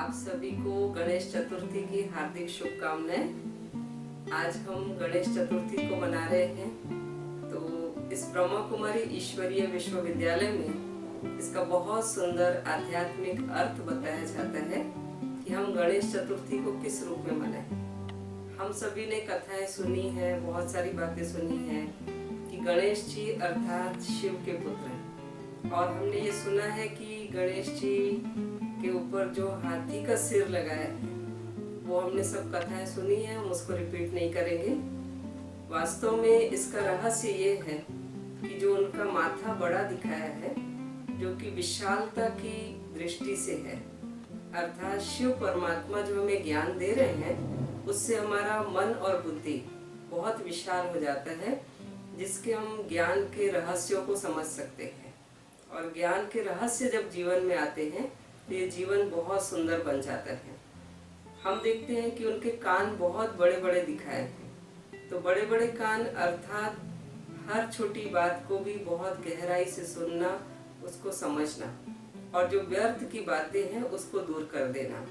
आप सभी को गणेश चतुर्थी की हार्दिक शुभकामनाएं। आज हम गणेश चतुर्थी को मना रहे हैं। तो इस ब्रह्मा कुमारी ईश्वरीय विश्वविद्यालय में इसका बहुत सुंदर आध्यात्मिक अर्थ बताया जाता है कि हम गणेश चतुर्थी को किस रूप में मनाएं। हम सभी ने कथाएं सुनी है, बहुत सारी बातें सुनी है कि गणेश जी अर्थात शिव के पुत्र हैं, और हमने ये सुना है कि गणेश जी के ऊपर जो हाथी का सिर लगाया है वो हमने सब कथाएं सुनी है, हम उसको रिपीट नहीं करेंगे। वास्तव में इसका रहस्य ये है कि जो उनका माथा बड़ा दिखाया है, जो कि विशालता की दृष्टि से है, अर्थात शिव परमात्मा जो हमें ज्ञान दे रहे हैं उससे हमारा मन और बुद्धि बहुत विशाल हो जाता है, जिसके हम ज्ञान के रहस्यों को समझ सकते हैं। और ज्ञान के रहस्य जब जीवन में आते हैं तो ये जीवन बहुत सुंदर बन जाता है। हम देखते हैं कि उनके कान बहुत बड़े बड़े दिखाए हैं। तो बड़े बड़े कान अर्थात हर छोटी बात को भी बहुत गहराई से सुनना, उसको समझना, और जो व्यर्थ की बातें हैं उसको दूर कर देना।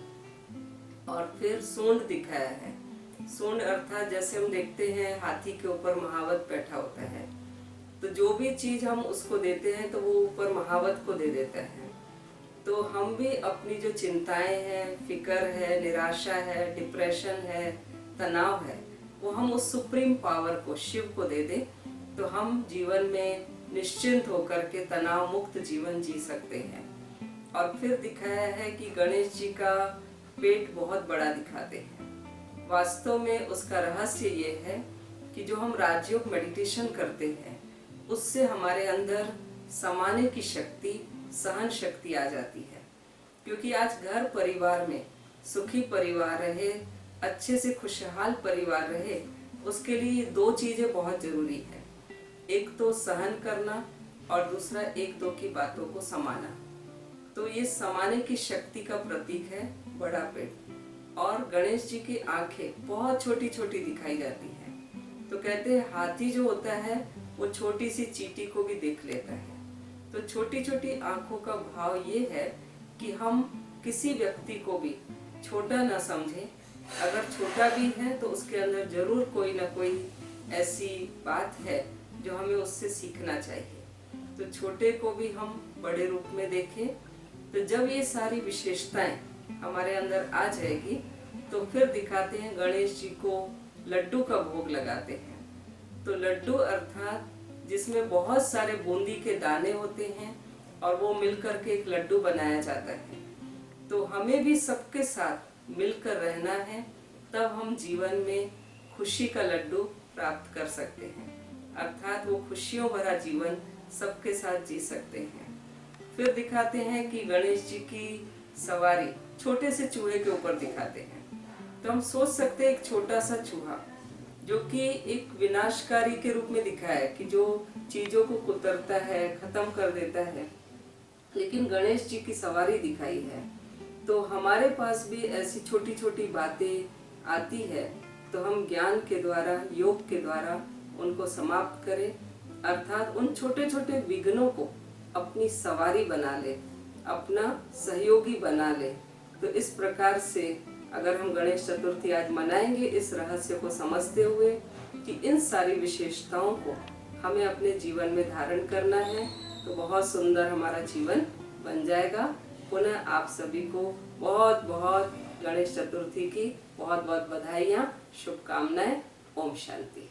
और फिर सूंड दिखाया है। सूंड अर्थात जैसे हम देखते हैं हाथी के ऊपर महावत बैठा होता है, तो जो भी चीज हम उसको देते हैं तो वो ऊपर महावत को दे देता है। तो हम भी अपनी जो चिंताएं हैं, फिक्र है, निराशा है, डिप्रेशन है, तनाव है, वो हम उस सुप्रीम पावर को, शिव को दे दें, तो हम जीवन में निश्चिंत होकर के तनाव मुक्त जीवन जी सकते हैं। और फिर दिखाया है कि गणेश जी का पेट बहुत बड़ा दिखाते हैं। वास्तव में उसका रहस्य ये है कि जो हम राजयोग मेडिटेशन करते हैं उससे हमारे अंदर समाने की शक्ति, सहन शक्ति आ जाती है। क्योंकि आज घर परिवार में सुखी परिवार रहे, अच्छे से खुशहाल परिवार रहे, उसके लिए दो चीजें बहुत जरूरी है। एक तो सहन करना और दूसरा एक दो की बातों को समाना। तो ये समाने की शक्ति का प्रतीक है बड़ा पेट। और गणेश जी की आंखें बहुत छोटी छोटी दिखाई जाती हैं। तो कहते हैं हाथी जो होता है वो छोटी सी चींटी को भी देख लेता है। तो छोटी छोटी आंखों का भाव ये है कि हम किसी व्यक्ति को भी छोटा न समझें। अगर छोटा भी है तो उसके अंदर जरूर कोई ना कोई ऐसी बात है जो हमें उससे सीखना चाहिए। तो छोटे को भी हम बड़े रूप में देखें। तो जब ये सारी विशेषताएं हमारे अंदर आ जाएगी तो फिर दिखाते हैं गणेश जी को लड्डू का भोग लगाते हैं। तो लड्डू अर्थात जिसमें बहुत सारे बूंदी के दाने होते हैं और वो मिलकर के एक लड्डू बनाया जाता है। तो हमें भी सबके साथ मिलकर रहना है, तब हम जीवन में खुशी का लड्डू प्राप्त कर सकते हैं। अर्थात वो खुशियों भरा जीवन सबके साथ जी सकते हैं। फिर दिखाते हैं कि गणेश जी की सवारी छोटे से चूहे के ऊपर दिखाते हैं। तो हम सोच सकते हैं एक छोटा सा चूहा जो कि एक विनाशकारी के रूप में दिखा है कि जो चीजों को कुतरता है, खत्म कर देता है, लेकिन गणेश जी की सवारी दिखाई है। तो हमारे पास भी ऐसी छोटी छोटी बातें आती है, तो हम ज्ञान के द्वारा, योग के द्वारा उनको समाप्त करें, अर्थात उन छोटे छोटे विघ्नों को अपनी सवारी बना ले, अपना सहयोगी बना ले। तो इस प्रकार से अगर हम गणेश चतुर्थी आज मनाएंगे इस रहस्य को समझते हुए कि इन सारी विशेषताओं को हमें अपने जीवन में धारण करना है, तो बहुत सुंदर हमारा जीवन बन जाएगा। पुनः आप सभी को बहुत बहुत गणेश चतुर्थी की बहुत बहुत बधाइयाँ, शुभकामनाएं। ओम शांति।